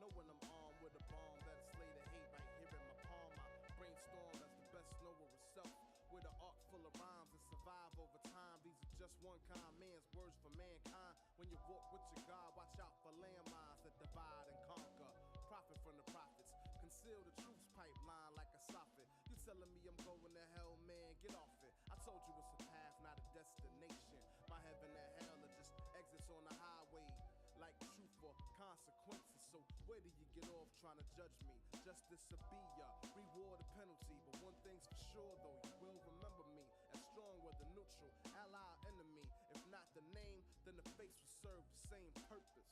Know when I'm armed with a bomb that'll slay the hate right here in my palm. I brainstorm as the best knower of self, with an art full of rhymes and survive over time. These are just one kind man's words for mankind. When you walk with your God, watch out for landmines that divide and conquer. Profit from the prophets, conceal the truth's pipeline like a soffit. You telling me I'm going to hell, man? Get off it. I told you it's a path, not a destination. My heaven and hell are just exits on the highway, like truth or consequences. So where do you get off trying to judge me? Justice will be ya reward or penalty. But one thing's for sure though, you will remember me as strong whether neutral, ally or enemy. If not the name, then the face will serve the same purpose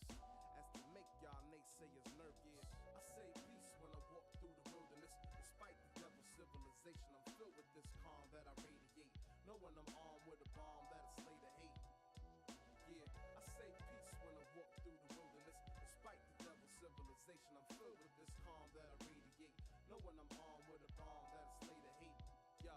as to make y'all naysayers nervous. I say peace when I walk through the wilderness. Despite the devil's civilization, I'm filled with this calm that I radiate. Know when I'm armed with a bomb that'll slay the hate. Yeah, I say peace when I walk through the wilderness. Despite the devil's civilization, I'm filled with this calm that I radiate. Know when I'm armed with a bomb that'll slay the hate. Yo,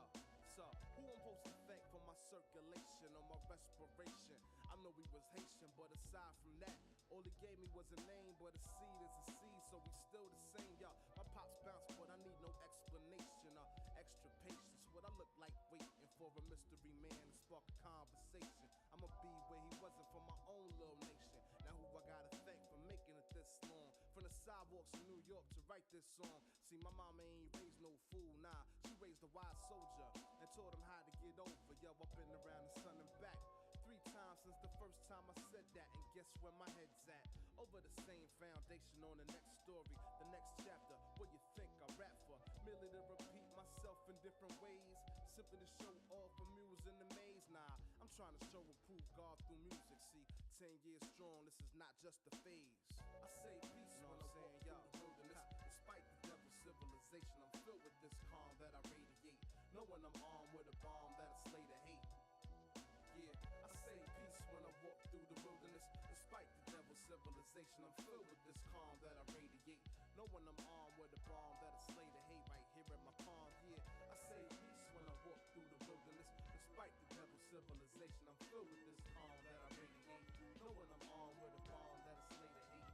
so who I'm supposed to thank for my circulation or my respiration? I know we was Haitian, but aside from that, all he gave me was a name, but a seed is a seed, so we still the same. Yo, my pops bounce, but I need no explanation or extra patience. What I look like waiting for a mystery man to spark a conversation. I'ma be where he wasn't for my own little nation. Now who I gotta thank for making it this long? From the sidewalks of New York to write this song. See, my mama ain't raised no fool, nah. She raised a wise soldier and taught him how to get over. Yo, I've been around the sun and back 3 times since the first time I said that. And guess where my head's at? Over the same foundation on the next story, the next chapter. What you think I rap for? Merely to repeat myself in different ways, simply to show off, amuse and amaze. Nah, I'm trying to show and prove God through music. See, 10 years strong, this is not just a phase. I say peace when I'm saying yo, wilderness. Despite the devil's civilization, I'm filled with this calm that I radiate. Know when I'm armed with a bomb that'll slay the hate. Yeah, I say peace when I walk through the wilderness. Despite the devil's civilization, I'm filled with this calm that I radiate. Know when I'm armed with a bomb that'll slay the hate right here in my palm. Yeah, I say peace when I walk through the wilderness. Despite the devil's civilization, I'm filled with this calm that I radiate. Know when I'm armed with a bomb that'll slay the hate.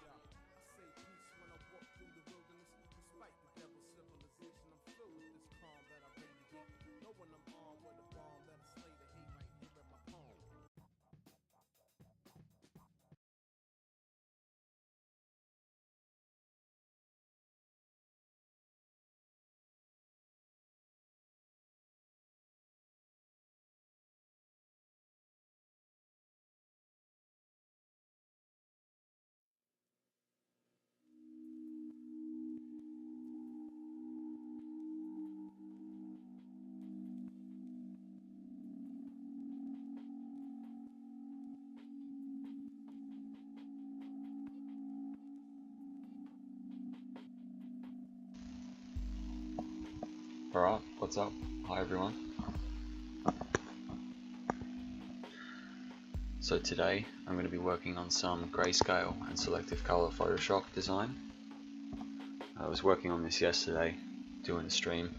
Yeah, I say peace when I walk through the wilderness. Despite the devil's civilization, I'm filled with this calm that I radiate. Know when I'm armed with a bomb that'll slay the hate right here in my palm. Alright, what's up? Hi everyone. So today I'm going to be working on some grayscale and selective color Photoshop design. I was working on this yesterday, doing a stream.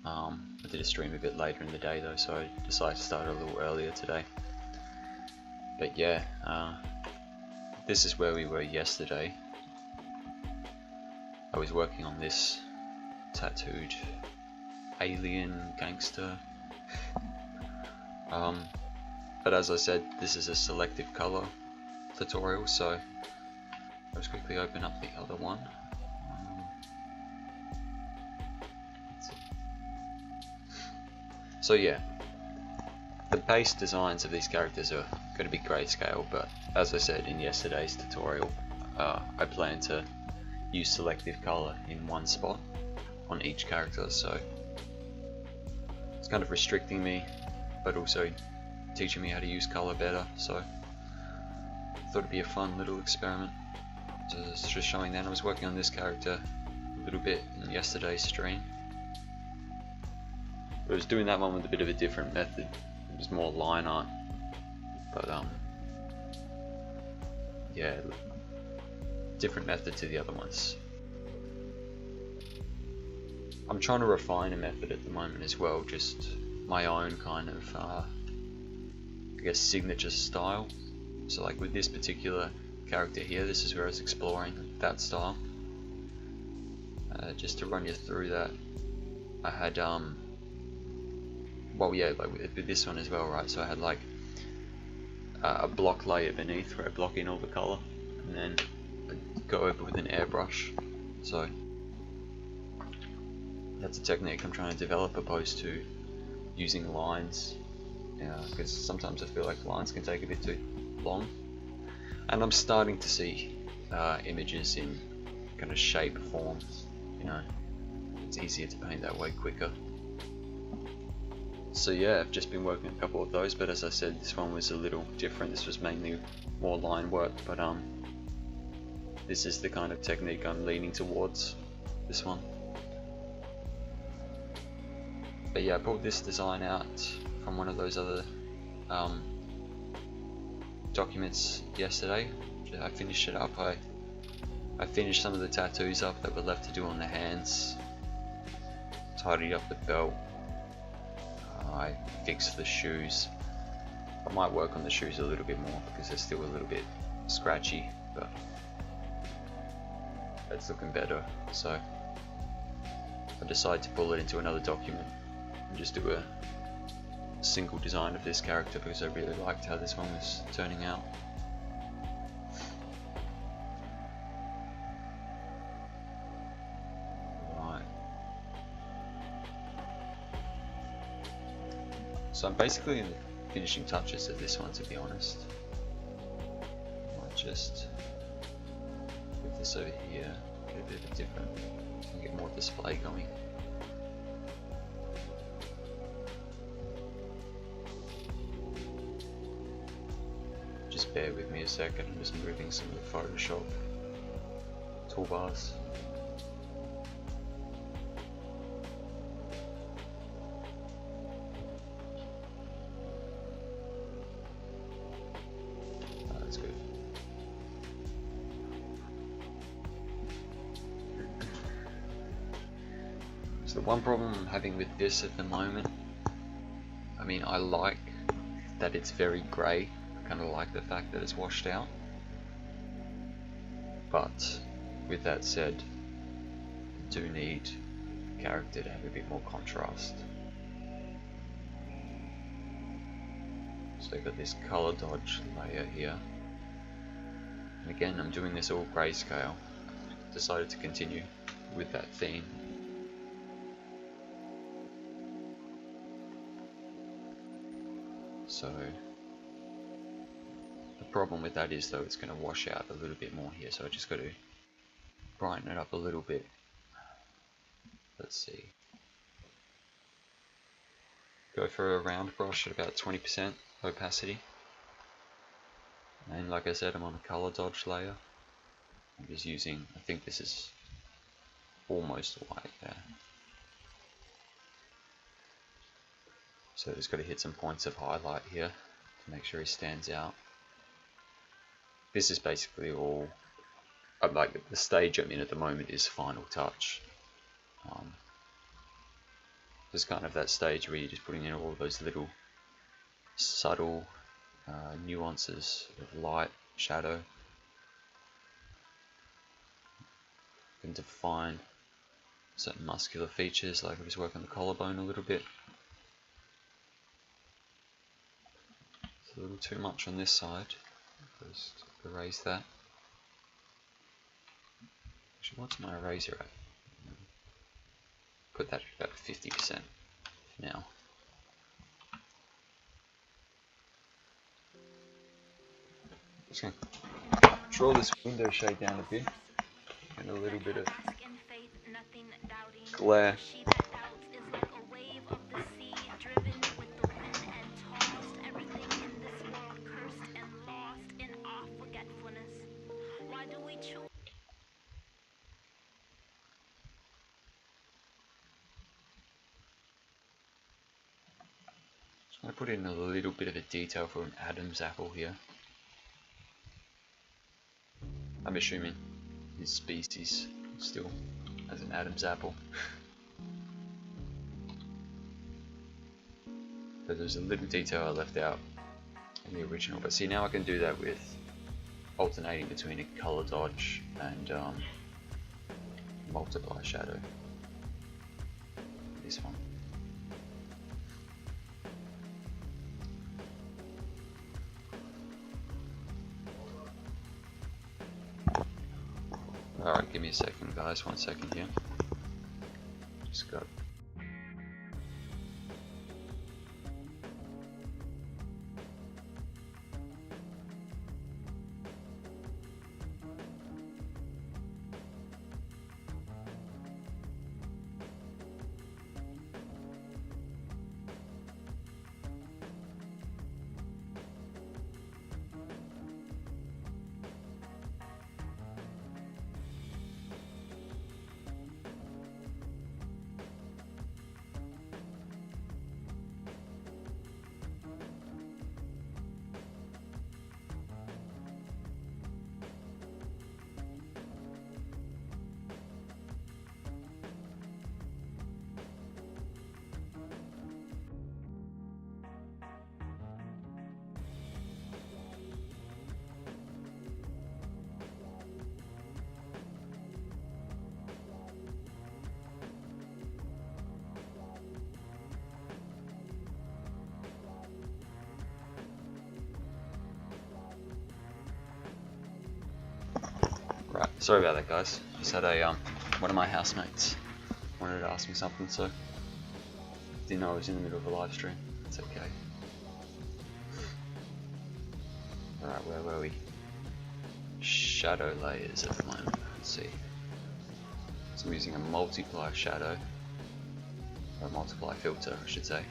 I did a stream a bit later in the day though, so I decided to start a little earlier today. But yeah, this is where we were yesterday. I was working on this tattooed alien gangster. But as I said, this is a selective color tutorial, so let's quickly open up the other one. So yeah, the base designs of these characters are going to be grayscale, but as I said in yesterday's tutorial, I plan to use selective color in one spot on each character, so it's kind of restricting me, but also teaching me how to use color better, so I thought it'd be a fun little experiment. Just showing that I was working on this character a little bit in yesterday's stream. I was doing that one with a bit of a different method. It was more line art, but yeah, different method to the other ones. I'm trying to refine a method at the moment as well, just my own kind of I guess signature style. So like with this particular character here. This is where I was exploring that style. Just to run you through that, I had well, yeah, like with this one as well, right? So I had like a block layer beneath where I block in all the color, and then I'd go over with an airbrush. So that's a technique I'm trying to develop, opposed to using lines, because sometimes I feel like lines can take a bit too long. And I'm starting to see images in kind of shape form, you know, it's easier to paint that way quicker. So yeah, I've just been working a couple of those, but as I said, this one was a little different. This was mainly more line work, but this is the kind of technique I'm leaning towards, this one. But yeah, I pulled this design out from one of those other documents yesterday. I finished it up. I finished some of the tattoos up that were left to do on the hands, tidied up the belt, I fixed the shoes. I might work on the shoes a little bit more because they're still a little bit scratchy, but that's looking better. So I decided to pull it into another document and just do a single design of this character because I really liked how this one was turning out. Right. So I'm basically in the finishing touches of this one, to be honest. I might just put this over here, get a bit of a different, and get more display going. Just bear with me a second, I'm just moving some of the Photoshop toolbars. That's good. So the one problem I'm having with this at the moment, I mean, I like that it's very grey. Kind of like the fact that it's washed out, but with that said, I do need character to have a bit more contrast. So I've got this color dodge layer here, and again I'm doing this all grayscale. Decided to continue with that theme. So the problem with that is though it's going to wash out a little bit more here, so I just got to brighten it up a little bit. Let's see. Go for a round brush at about 20% opacity. And like I said, I'm on a color dodge layer. I'm just using, I think this is almost white there. So just got to hit some points of highlight here to make sure he stands out. This is basically all, like the stage I'm in at the moment is final touch. Just kind of that stage where you're just putting in all those little subtle nuances of light, shadow. You can define certain muscular features, like I just work on the collarbone a little bit. It's a little too much on this side. Just erase that. Actually, what's my eraser at? Put that at about 50% for now. Just going to draw this window shade down a bit, and a little bit of glare. I put in a little bit of a detail for an Adam's apple here. I'm assuming his species still has an Adam's apple. But there's a little detail I left out in the original. But see, now I can do that with alternating between a color dodge and multiply shadow. This one. Alright, give me a second guys, 1 second here. Just got right. Sorry about that, guys. Just had a one of my housemates wanted to ask me something, so didn't know I was in the middle of a live stream. It's okay. Alright, where were we? Shadow layers at the moment. Let's see. So I'm using a multiply shadow, or a multiply filter, I should say.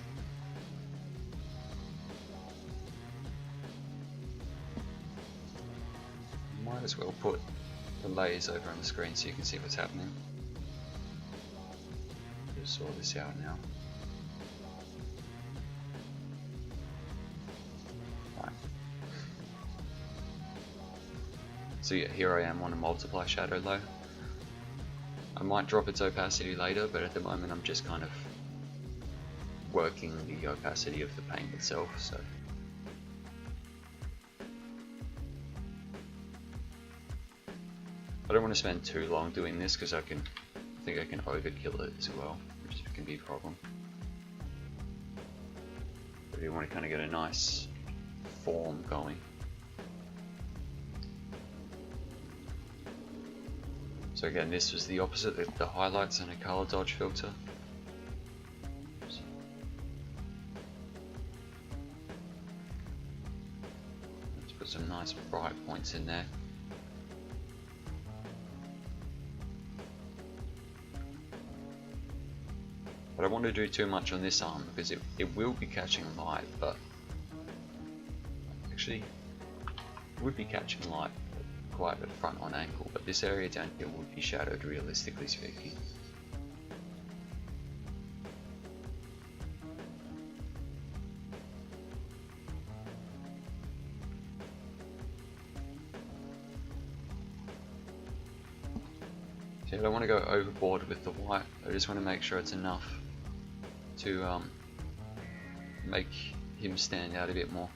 Might as well put the layers over on the screen so you can see what's happening. Just sort this out now. Right. So yeah, here I am on a multiply shadow low. I might drop its opacity later, but at the moment I'm just kind of working the opacity of the paint itself. So I don't want to spend too long doing this because I think I can overkill it as well, which can be a problem. But you want to kind of get a nice form going. So again, this was the opposite, the highlights and a color dodge filter. Let's put some nice bright points in there. I don't want to do too much on this arm because it will be catching light, but actually it would be catching light quite at front on angle, but this area down here would be shadowed realistically speaking. So I don't want to go overboard with the white, I just want to make sure it's enough to make him stand out a bit more.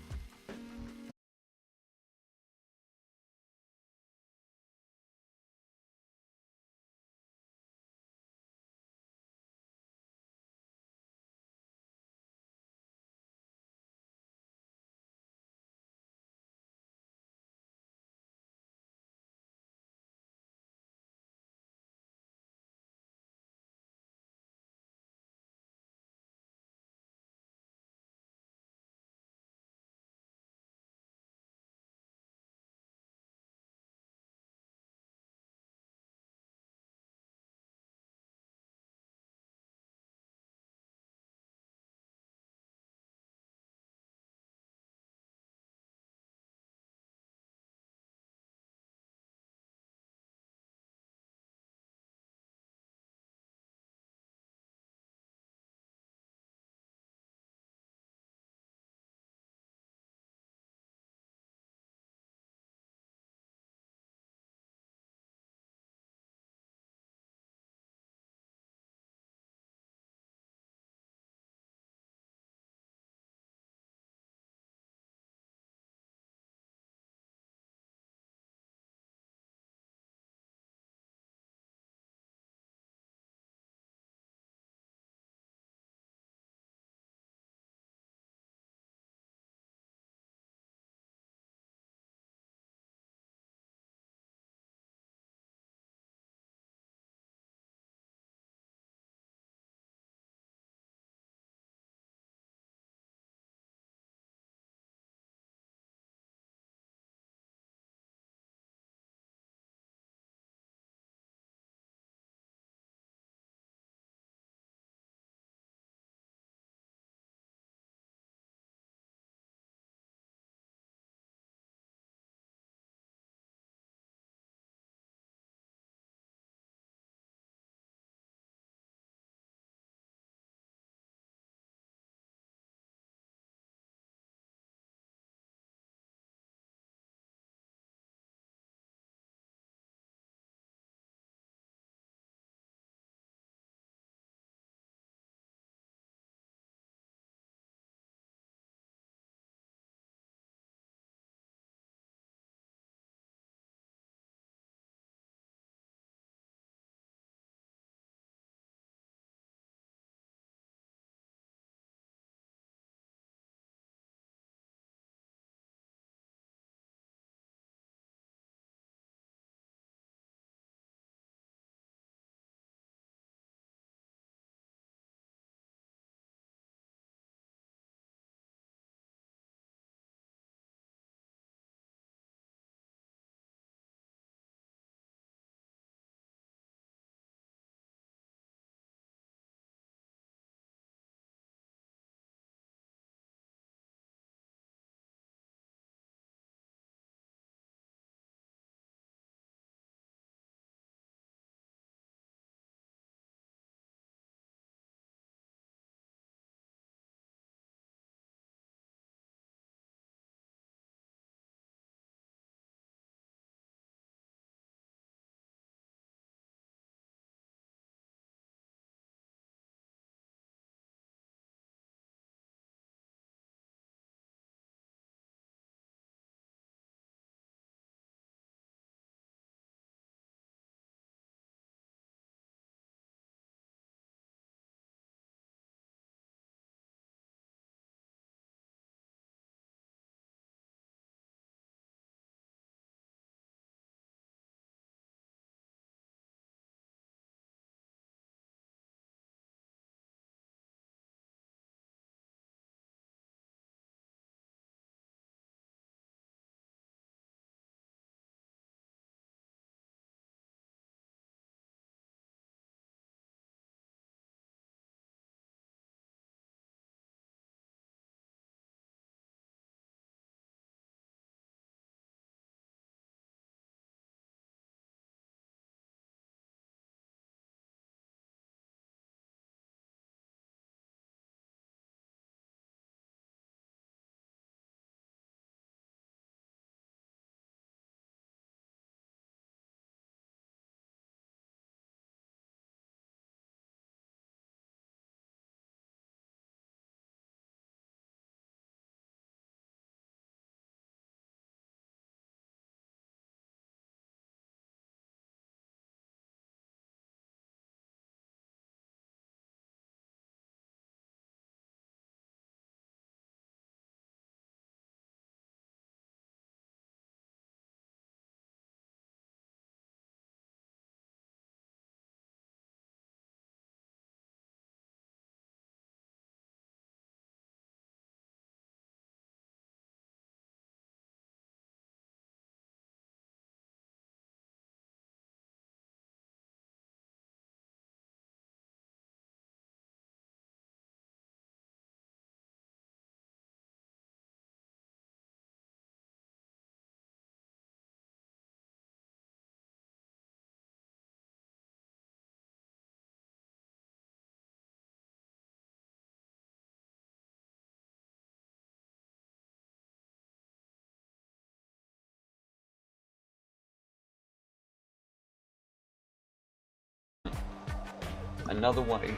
Another way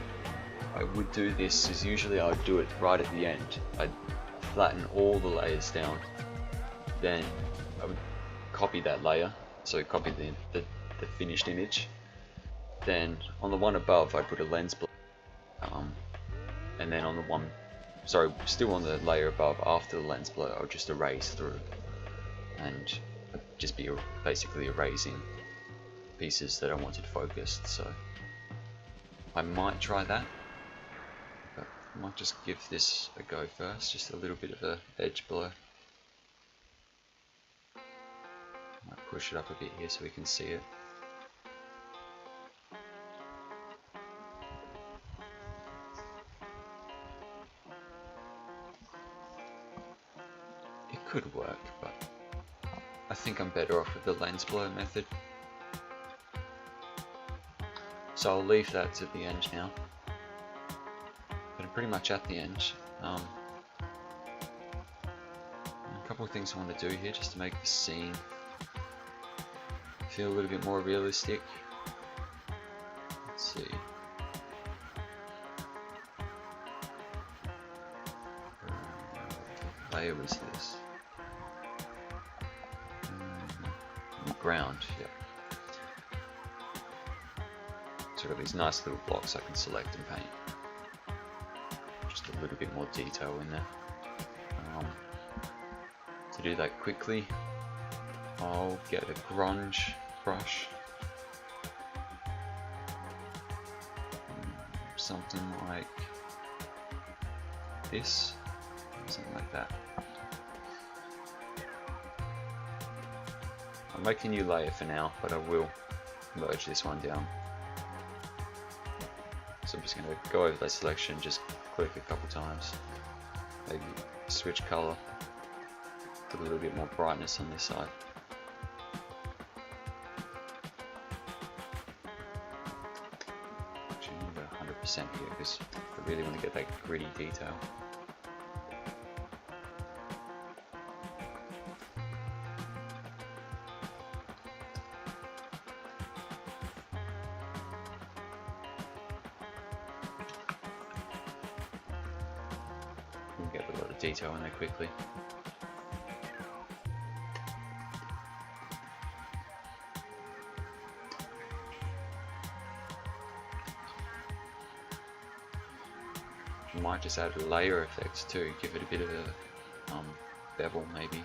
I would do this is usually I would do it right at the end. I'd flatten all the layers down, then I would copy that layer, so copy the finished image. Then on the one above I put a lens blur, and then on the one, sorry, still on the layer above after the lens blur, I would just erase through, and I'd just be basically erasing pieces that I wanted focused. So I might try that, but I might just give this a go first, just a little bit of a edge blur. Might push it up a bit here so we can see it. It could work, but I think I'm better off with the lens blur method. So I'll leave that to the end now. But I'm pretty much at the end. A couple of things I want to do here just to make the scene feel a little bit more realistic. Let's see. What layer was this? Ground, yeah. So I've got these nice little blocks I can select and paint. Just a little bit more detail in there. To do that quickly, I'll get a grunge brush. Something like this, something like that. I'll make a new layer for now, but I will merge this one down. So I'm just going to go over that selection, just click a couple times, maybe switch color, put a little bit more brightness on this side. Actually, I'm going to 100% here because I really want to get that gritty detail. Get a lot of detail in there quickly. I might just add a layer effect too, give it a bit of a bevel maybe.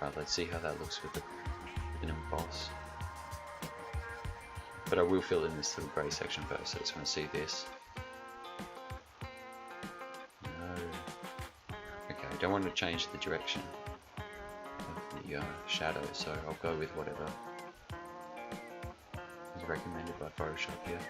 Right, let's see how that looks with an emboss. But I will fill in this little grey section first, so I just want to see this. No. Okay, I don't want to change the direction of the shadow, so I'll go with whatever is recommended by Photoshop here.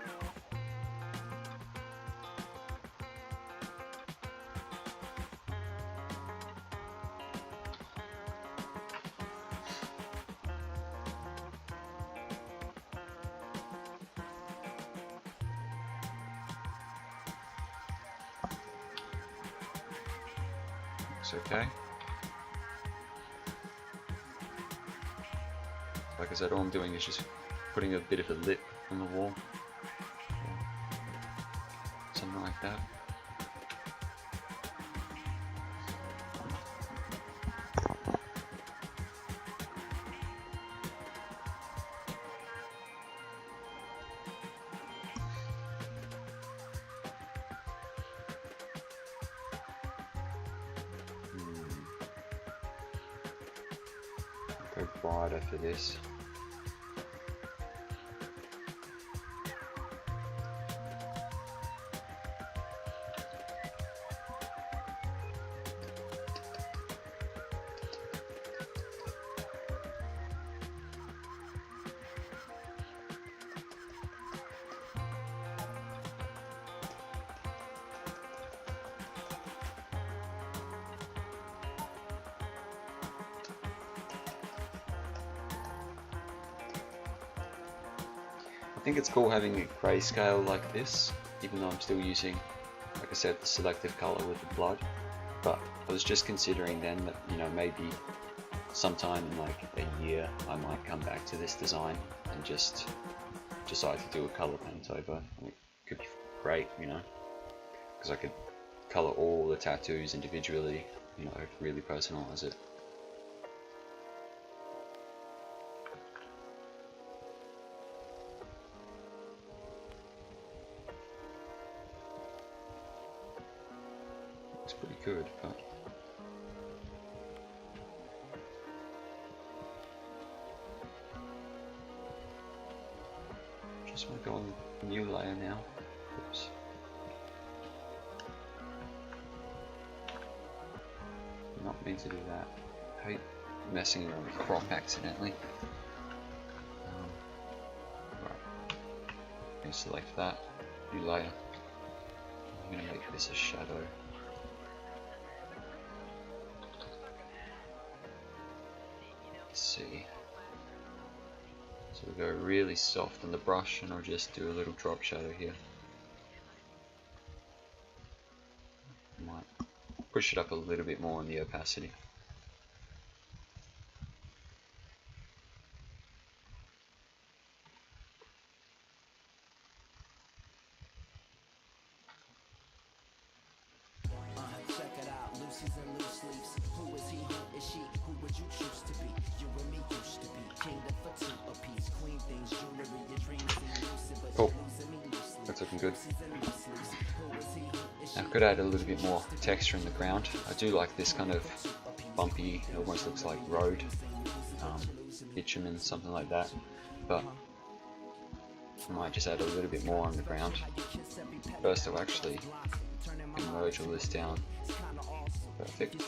Okay. Like I said, all I'm doing is just putting a bit of a lip on the wall. Something like that. Go brighter for this. I think it's cool having a grayscale like this, even though I'm still using, like I said, the selective color with the blood. But I was just considering then that, you know, maybe sometime in like a year I might come back to this design and just decide to do a color paint over. It could be great, you know, because I could color all the tattoos individually, you know, really personalize it. It's pretty good, but just want to go on a new layer now. Oops. Not meant to do that. I hate messing around with crop accidentally. Right. I'm going to select that, new layer. I'm going to make this a shadow. Let's see. So we go really soft on the brush, and I'll just do a little drop shadow here. Might push it up a little bit more on the opacity. Check it out, Lucy's and loose leaves. Who is he? Who is she? Who would you choose to be? You and me used to be kingdom for two apiece. Queen things, jewelry, your dreams seem lucid, but Cool. losing me loosely. That's looking good. Lucy's and loose leaves. Who is he? Who is she? Now I could add a little bit more texture in the ground. I do like this kind of bumpy, it almost looks like road, bitumen, something like that, but I might just add a little bit more on the ground. First I'll actually merge all this down. Perfect.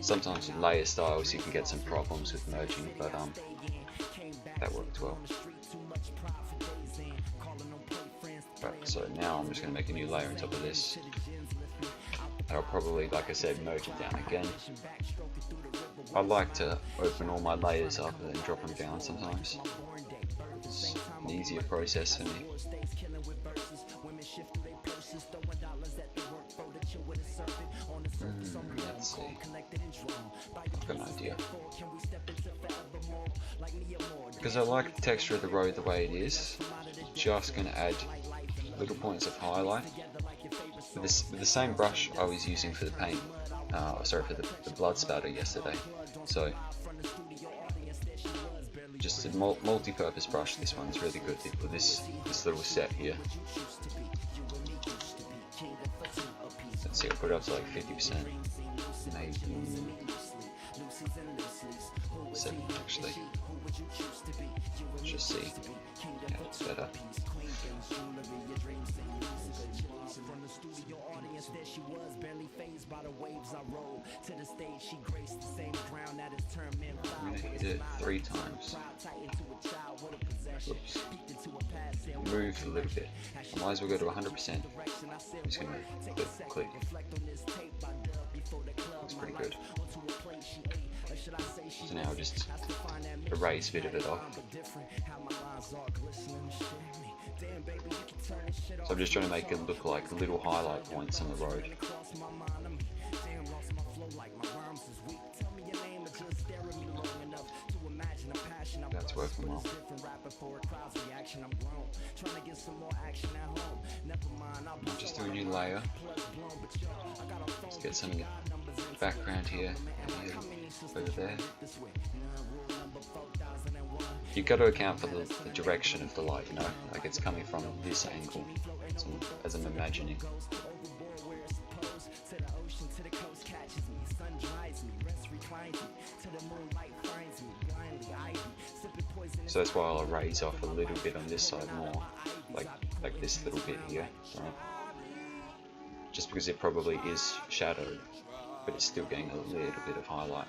Sometimes with layer styles you can get some problems with merging, but that worked well. Right, so now I'm just going to make a new layer on top of this. I'll probably, like I said, merge it down again. I like to open all my layers up and then drop them down sometimes. It's an easier process for me. Let's see. I've got an idea. Because I like the texture of the road the way it is, just going to add little points of highlight. With the same brush I was using for the paint, for the blood spatter yesterday. So, just a multi-purpose brush. This one's really good for this little set here. Let's see, I'll put it up to like 50%, maybe 7 actually. Let's just see. Yeah, it's better. There she was, barely phased by the waves I rode to the stage. She graced the same crown that is turned men. I'm gonna hit it 3 times. Oops. Moved a little bit. I might as well go to 100%. I'm just gonna click. That's pretty good. So now I'll just erase a bit of it off. So I'm just trying to make it look like little highlight points on the road. That's working well. I'll just do a new layer. Let's get some background here and here, over there. You've got to account for the direction of the light, you know, like it's coming from this angle, as I'm imagining. So that's why I'll raise off a little bit on this side more, like this little bit here, right? Just because it probably is shadowed, but it's still getting a little bit of highlight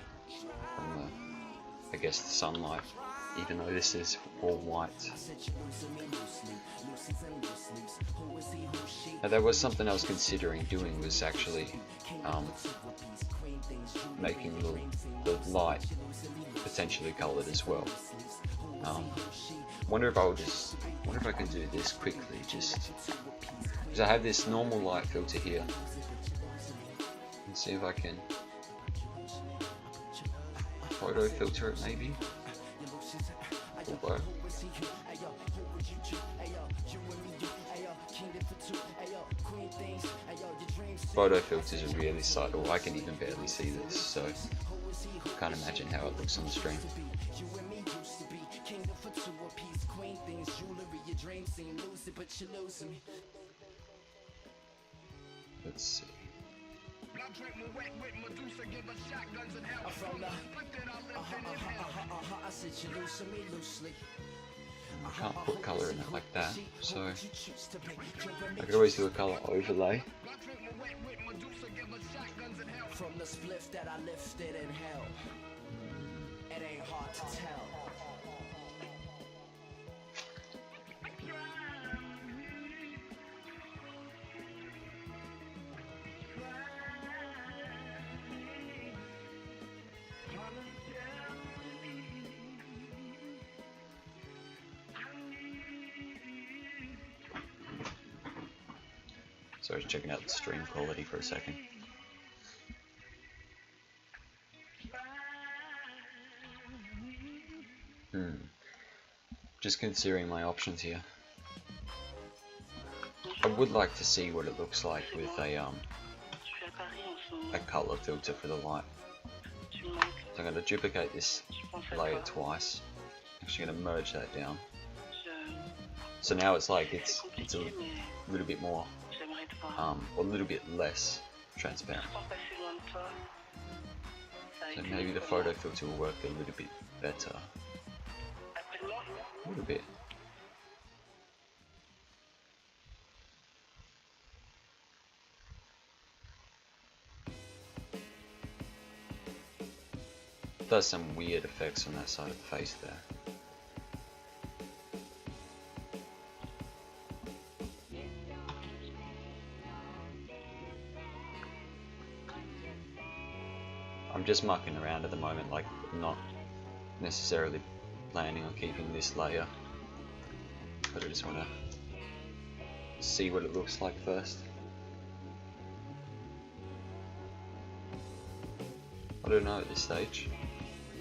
from the, I guess, the sunlight, even though this is all white. Now there was something I was considering doing, was actually making the light potentially coloured as well. Wonder if I can do this quickly, just because I have this normal light filter here. Let's see if I can photo filter it maybe. Although photo filters are really subtle. I can even barely see this, so can't imagine how it looks on the stream. Let's see. I can't put colour in it like that, so I could always do a colour overlay. From the spliff that I lifted in hell, it ain't hard to tell. So I was checking out the stream quality for a second. Just considering my options here. I would like to see what it looks like with a color filter for the light. So I'm going to duplicate this layer twice. Actually going to merge that down. So now it's like it's a little bit more, or a little bit less transparent. So maybe the photo filter will work a little bit better. A little bit. Does some weird effects on that side of the face there. I'm just mucking around at the moment, like not necessarily planning on keeping this layer, but I just want to see what it looks like first. I don't know at this stage.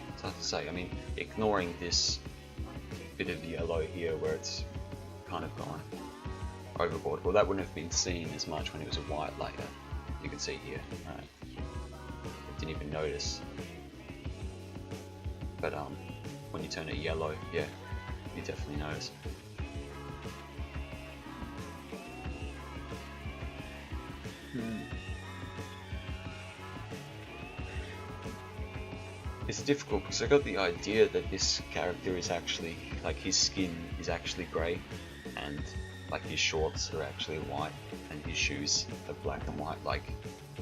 It's hard to say. I mean, ignoring this bit of yellow here where it's kind of gone overboard. Well, that wouldn't have been seen as much when it was a white layer. You can see here, right? I didn't even notice. But when you turn it yellow, yeah, you definitely notice. It's difficult because I got the idea that this character is actually, like, his skin is actually grey, and like his shorts are actually white, and his shoes are black and white. Like,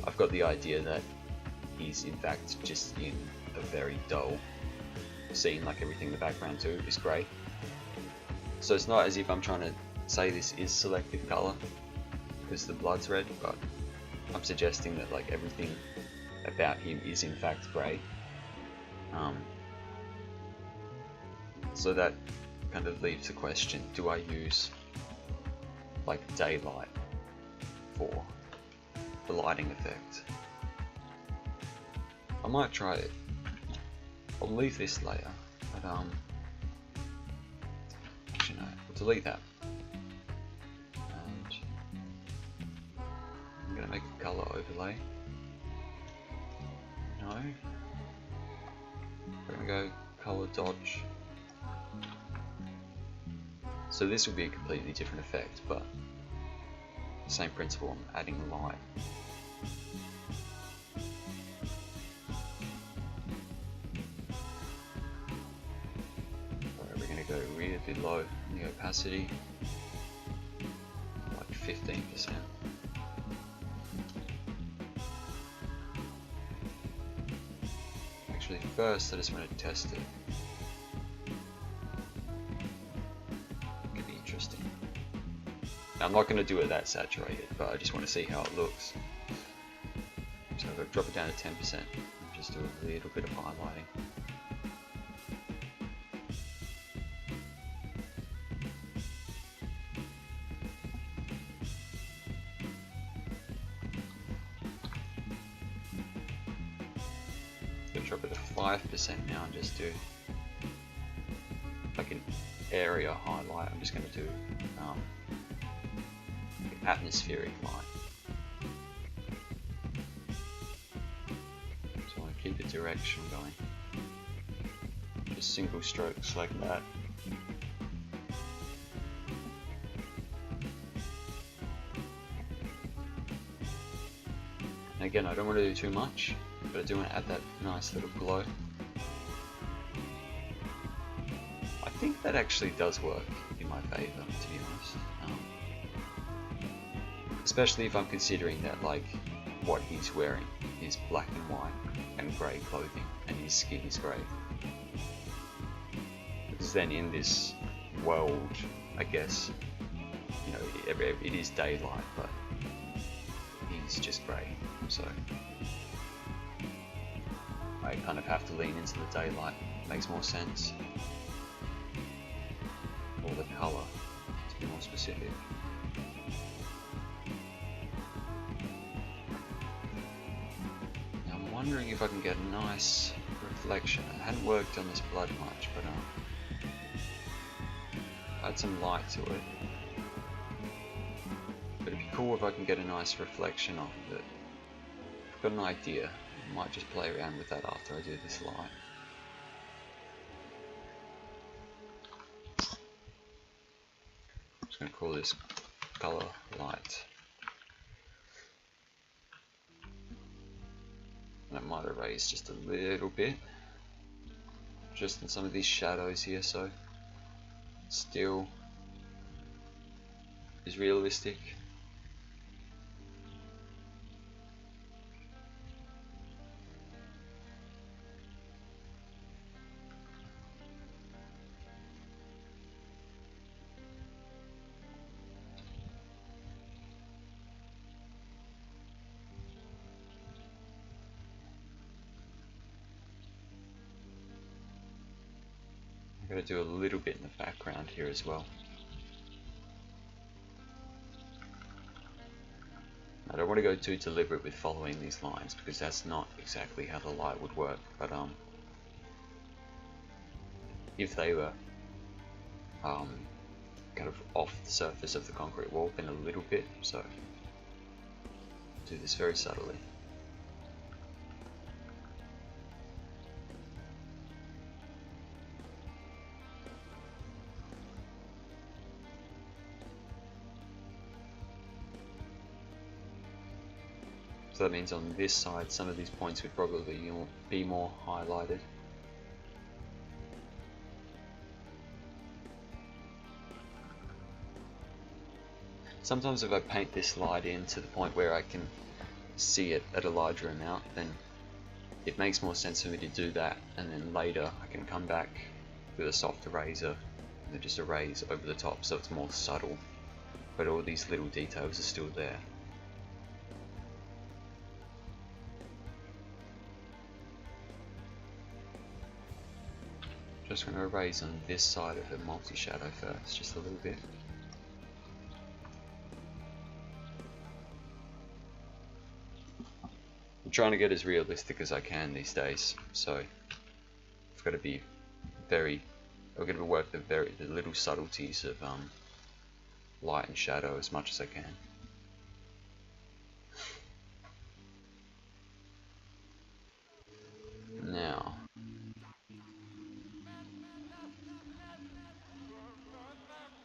I've got the idea that he's in fact just in a very dull scene, like everything in the background too is grey. So it's not as if I'm trying to say this is selective colour because the blood's red, but I'm suggesting that like everything about him is in fact grey. So that kind of leaves the question, do I use like daylight for the lighting effect? I might try it. I'll leave this layer, but actually no, we'll delete that. And I'm gonna make a color overlay. No. We're gonna go color dodge. So this will be a completely different effect, but same principle, I'm adding light. Alright, we're gonna go really low in the opacity, like 15%. Actually, first I just want to test it. Could be interesting. Now, I'm not going to do it that saturated, but I just want to see how it looks. So I'm going to drop it down to 10% and just do a little bit of highlighting. drop it to 5% now and just do like an area highlight. I'm just going to do atmospheric light. So I want to keep the direction going. Just single strokes like that. And again, I don't want to do too much, but I do want to add that nice little glow. I think that actually does work in my favour, to be honest. Especially if I'm considering that like what he's wearing is black and white and grey clothing and his skin is grey. Because then in this world, I guess, you know, it is daylight, but he's just grey, so I kind of have to lean into the daylight. Makes more sense. Or the colour, to be more specific. Now I'm wondering if I can get a nice reflection. I hadn't worked on this blood much, but add some light to it. But it'd be cool if I can get a nice reflection of it. I've got an idea. I might just play around with that after I do this light. I'm just going to call this color light. And it might erase just a little bit, just in some of these shadows here, so still is realistic. I'm going to do a little bit in the background here as well. I don't want to go too deliberate with following these lines because that's not exactly how the light would work, but if they were kind of off the surface of the concrete wall, then a little bit, so do this very subtly. So that means on this side, some of these points would probably be more highlighted. Sometimes if I paint this light in to the point where I can see it at a larger amount, then it makes more sense for me to do that, and then later I can come back with a soft eraser and then just erase over the top so it's more subtle, but all these little details are still there. Just going to erase on this side of the multi-shadow first, just a little bit. I'm trying to get as realistic as I can these days, so I've got to be I've got to work the little subtleties of light and shadow as much as I can. Now,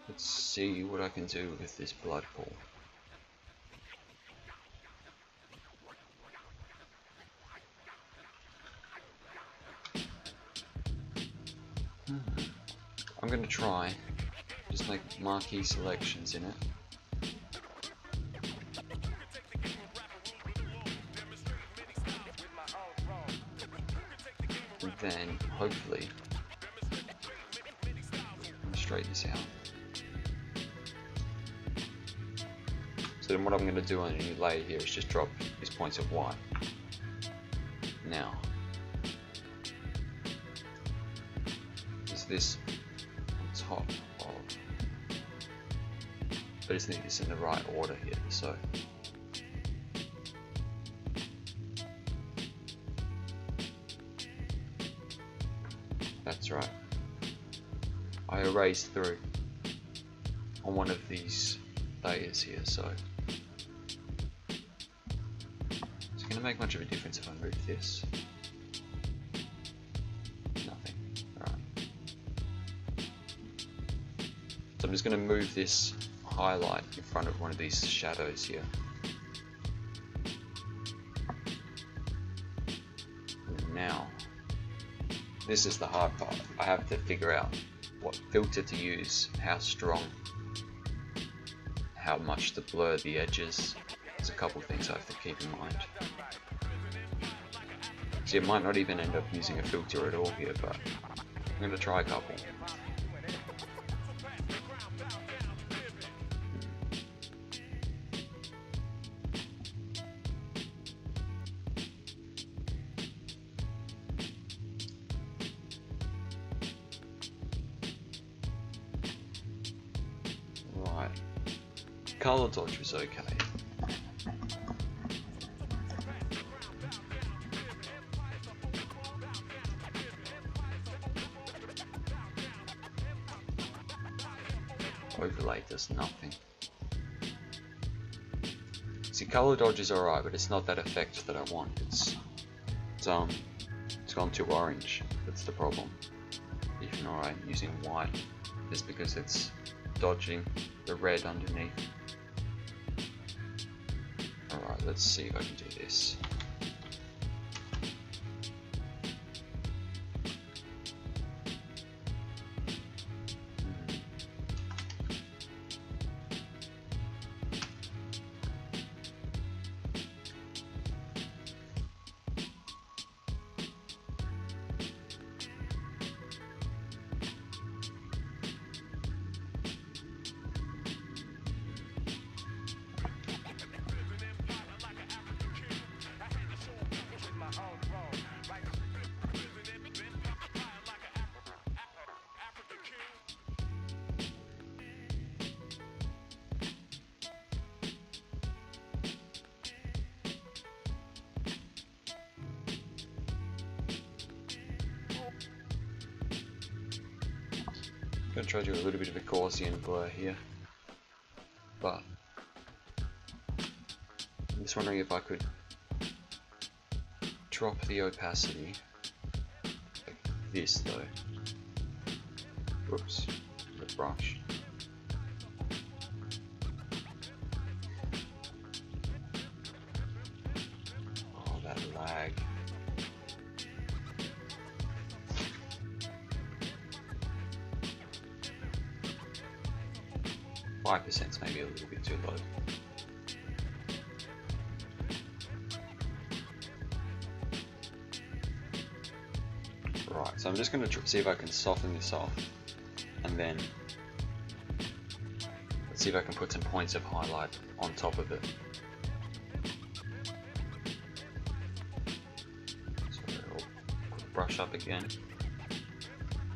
let's see what I can do with this blood pool. I'm going to try just make marquee selections in it. And then hopefully straighten this out. So then what I'm going to do on a new layer here is just drop these points of white. Now, is this on top of, I just need this in the right order here, so That's right. I erased through on one of these layers here, so it's going to make much of a difference if I move this. Nothing. Alright. So I'm just going to move this highlight in front of one of these shadows here. Now, this is the hard part. I have to figure out what filter to use, how strong, how much to blur the edges. There's a couple things I have to keep in mind. See, I might not even end up using a filter at all here, but I'm going to try a couple. Right, color dodge was okay. Overlay does nothing. See, color dodge is alright, but it's not that effect that I want. It's gone too orange. That's the problem. Even though I'm using white, is because it's dodging the red underneath. Alright, let's see if I can do this. I'm going to try to do a little bit of a Gaussian blur here, but I'm just wondering if I could drop the opacity like this though. Whoops, the brush. Oh, that lag. 5% is maybe a little bit too low. Right, so I'm just going to see if I can soften this off, and then let's see if I can put some points of highlight on top of it. So I'll put the brush up again.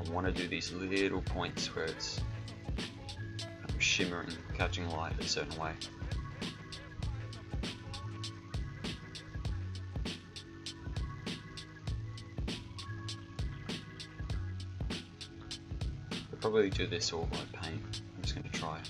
I want to do these little points where it's shimmering, catching light a certain way. I'll probably do this all by paint. I'm just going to try.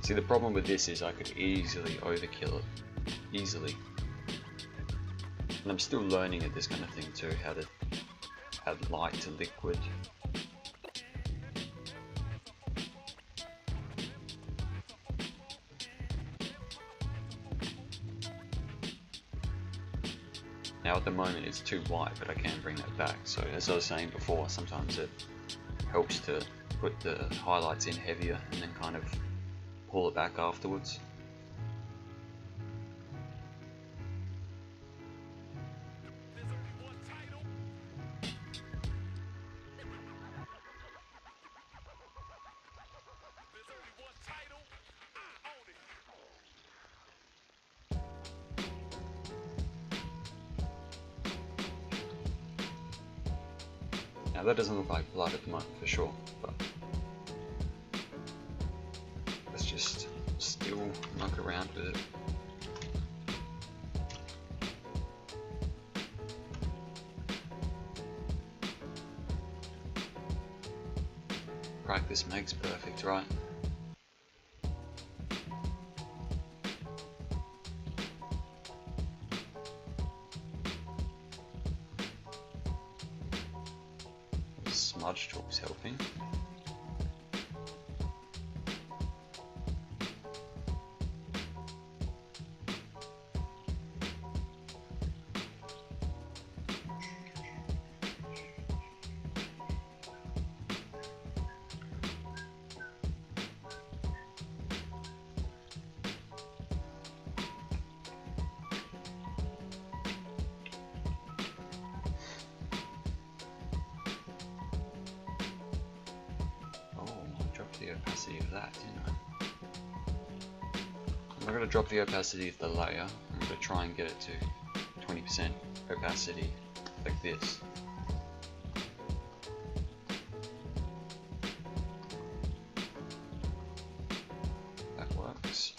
See, the problem with this is I could easily overkill it. Easily. And I'm still learning at this kind of thing too, how to add light to liquid. Now at the moment it's too white, but I can bring that back. So as I was saying before, sometimes it helps to put the highlights in heavier and then kind of pull it back afterwards. Now that doesn't look like blood at the moment for sure, but let's just still muck around with it. Practice makes perfect, right? Smudge tool's helping. The opacity of that, didn't I? I'm not going to drop the opacity of the layer. I'm going to try and get it to 20% opacity like this. That works.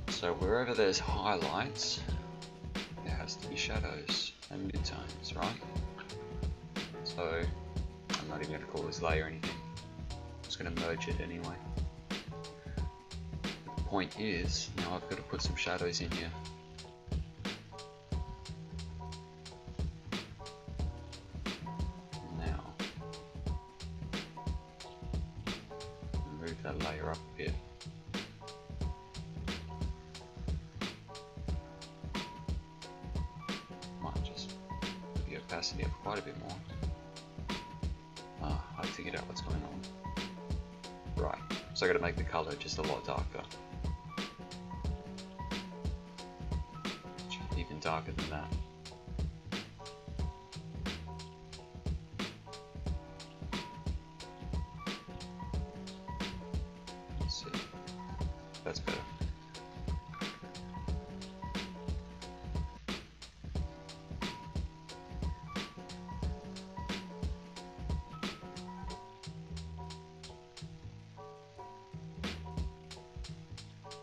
So wherever there's highlights, there has to be shadows and midtones, right? So I'm not even going to call this layer anything. I'm just going to merge it anyway. The point is, now I've got to put some shadows in here. Now, move that layer up a bit. Might just put the opacity up quite a bit more. I figured out what's going on. Right, so I gotta make the colour just a lot darker. Even darker than that. Let's see. That's better.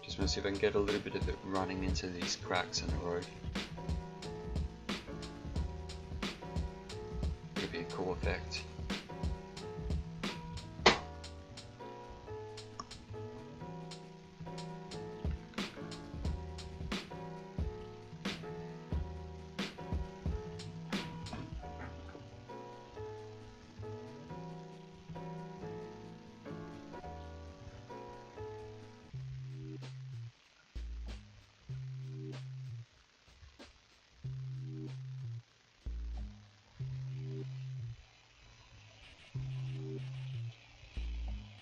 Just want to see if I can get a little bit of it running into these cracks in the road. It'd be a cool effect.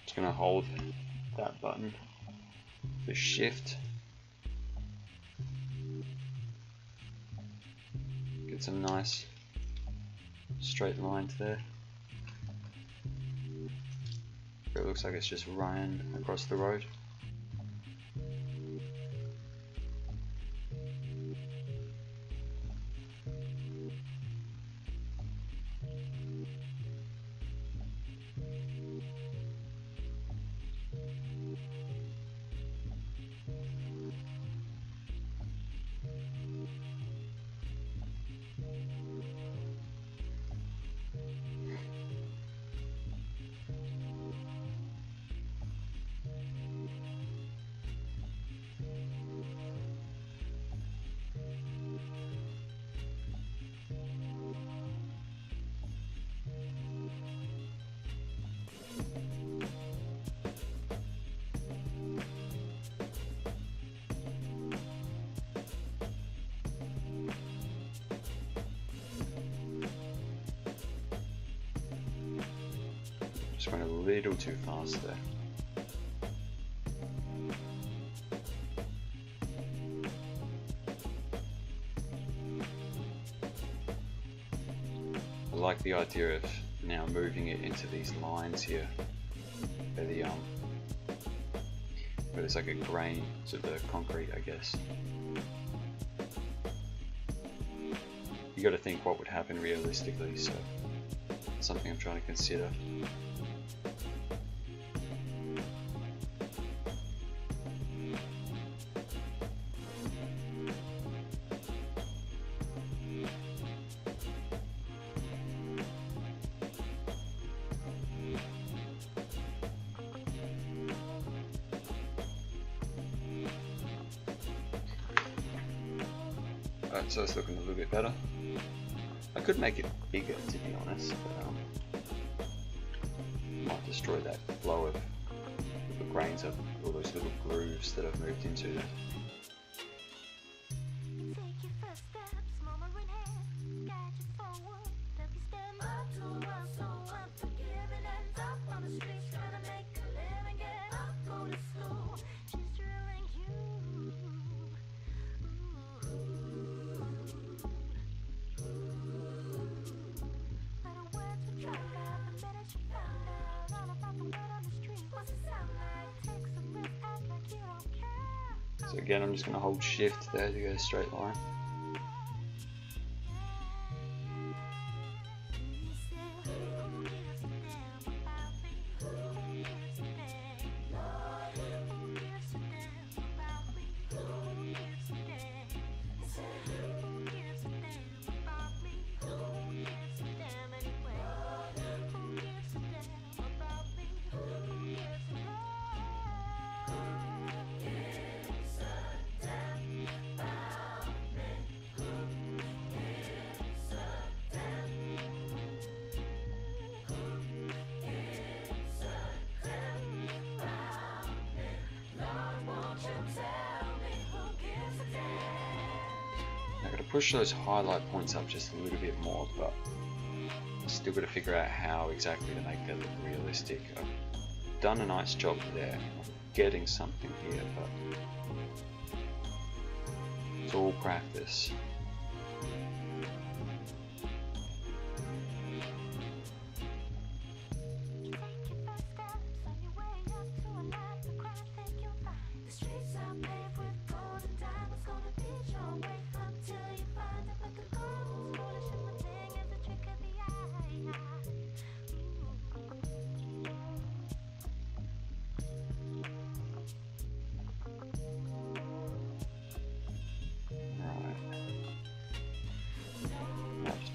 Just gonna hold that button for shift. Get some nice straight lines there. It looks like it's just running across the road. Just went a little too fast there. I like the idea of now moving it into these lines here, where the where there's like a grain to the concrete, I guess. you got to think what would happen realistically, so it's something I'm trying to consider. Alright, so it's looking a little bit better. I could make it bigger, to be honest, but might destroy that flow of the grains of all those little grooves that I've moved into there. So again, I'm just going to hold shift there to get a straight line. Push those highlight points up just a little bit more, but still got to figure out how exactly to make that look realistic. I've done a nice job there. I'm getting something here, but it's all practice.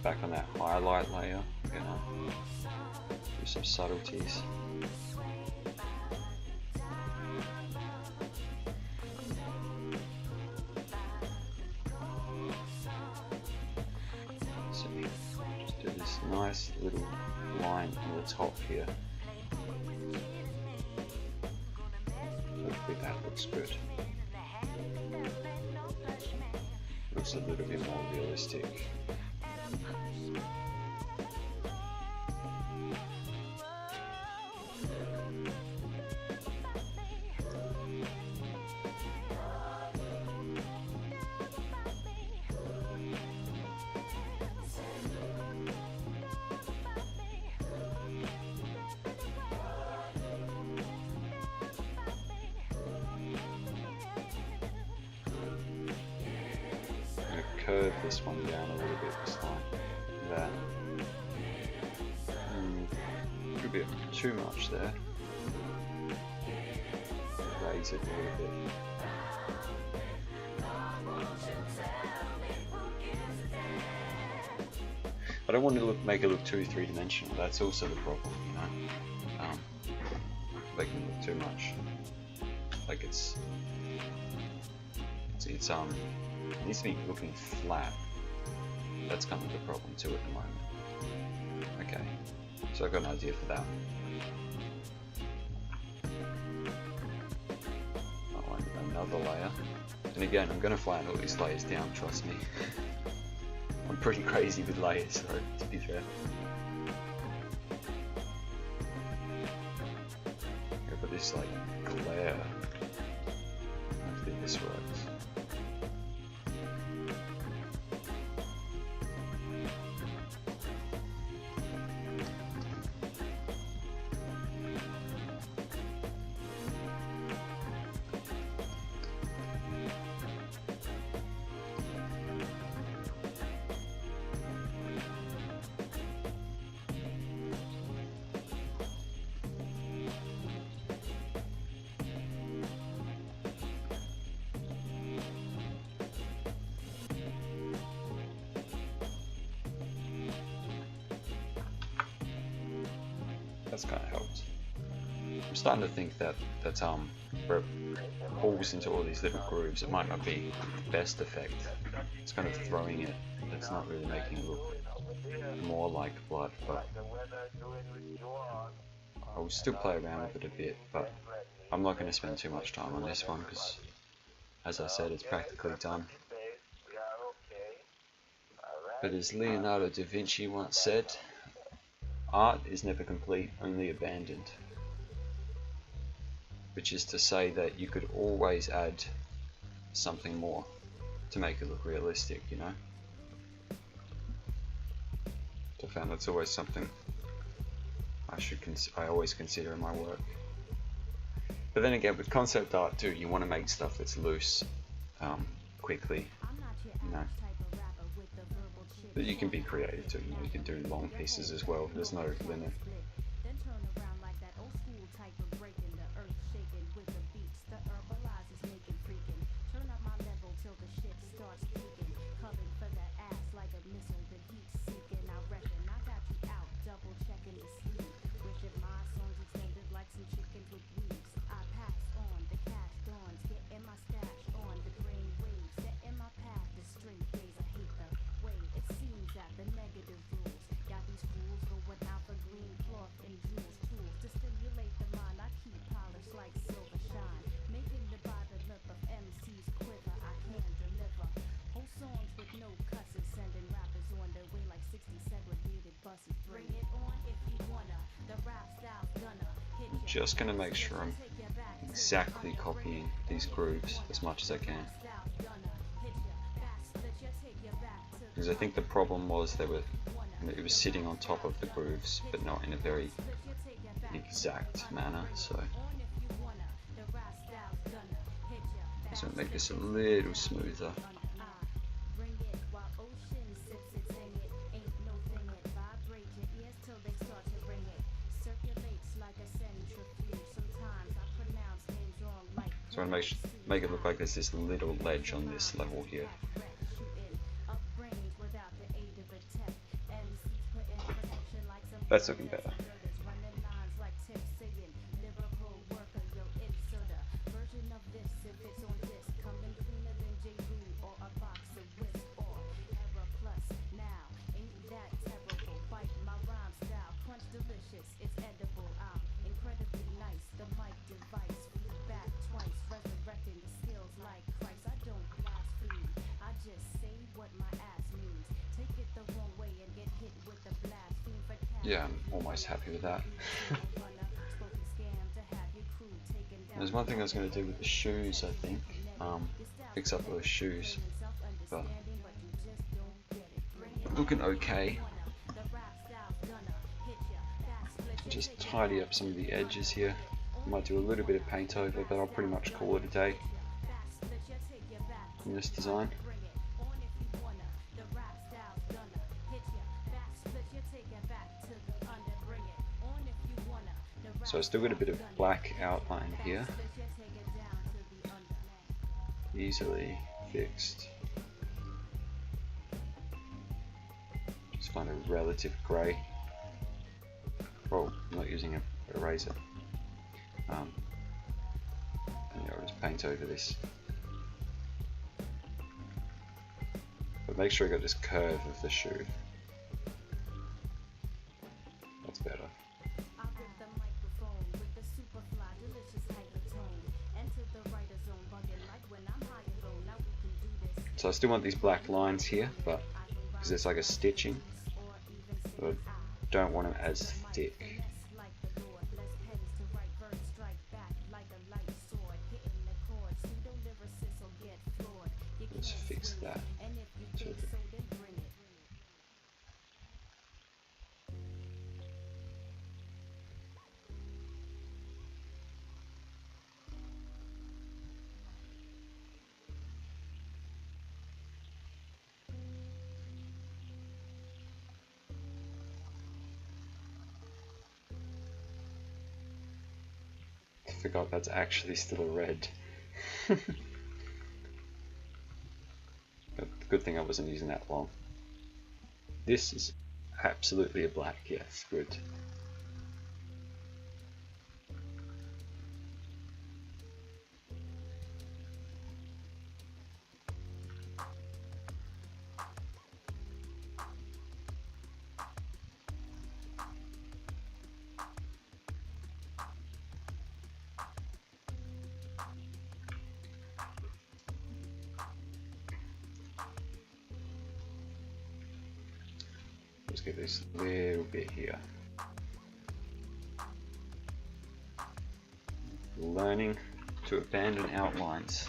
Back on that highlight layer, I'm gonna do some subtleties. So just do this nice little line on the top here. Hopefully that looks good. Looks a little bit more realistic. Curve this one down a little bit this time. That. A bit too much there. Raise it a little bit. I don't want to make it look too three-dimensional. That's also the problem, you know. Making it look too much. Like it needs to be looking flat. That's kind of the problem too at the moment. Okay, so I've got an idea for that. I want another layer. And again, I'm going to flatten all these layers down, trust me. I'm pretty crazy with layers, so to be fair. Yeah, but this like glare, I think this works. that's kind of helped. I'm starting to think that where it pulls into all these little grooves, it might not be the best effect. It's kind of throwing it. It's not really making it look more like blood, but I will still play around with it a bit, but I'm not going to spend too much time on this one because, as I said, it's practically done. But as Leonardo da Vinci once said, art is never complete, only abandoned. Which is to say that you could always add something more to make it look realistic, you know? I found that's always something I always consider in my work. But then again, with concept art too, you want to make stuff that's loose, quickly, you know. But you can be creative too, you know, you can do long pieces as well, there's no limit. Just going to make sure I'm exactly copying these grooves as much as I can, because I think the problem was it was sitting on top of the grooves but not in a very exact manner, so I'm just going to make this a little smoother. So I'm going to make it look like there's this little ledge on this level here. That's looking better. Yeah, I'm almost happy with that. There's one thing I was going to do with the shoes, I think. Fix up those shoes. But looking okay. Just tidy up some of the edges here. Might do a little bit of paint over, but I'll pretty much call it a day in this design. So I still got a bit of black outline here, easily fixed. Just find a relative grey. Oh, I'm not using an eraser. And yeah, I'll just paint over this. But make sure I got this curve of the shoe. That's better. So I still want these black lines here, but because it's like a stitching, but I don't want them as thick. Let's fix that too. I forgot that's actually still a red. But good thing I wasn't using that long. This is absolutely a black, yes, good. Let's get this little bit here. Learning to abandon outlines.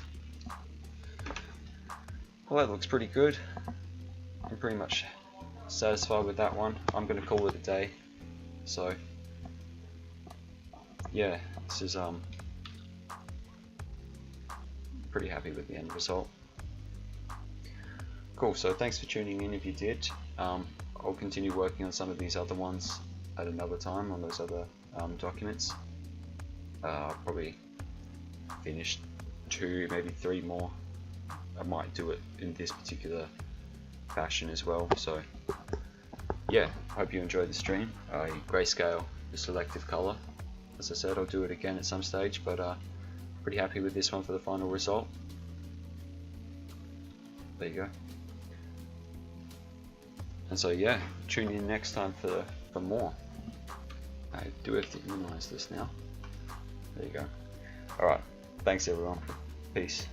Well, that looks pretty good. I'm pretty much satisfied with that one. I'm going to call it a day. So yeah, this is pretty happy with the end result. Cool, so thanks for tuning in if you did. I'll continue working on some of these other ones at another time, on those other documents. I'll probably finish 2, maybe 3 more. I might do it in this particular fashion as well. So yeah, hope you enjoyed the stream. Grayscale the selective color. As I said, I'll do it again at some stage, but pretty happy with this one for the final result. There you go. And so yeah, tune in next time for more. I do have to minimize this now. There you go. Alright, thanks everyone. Peace.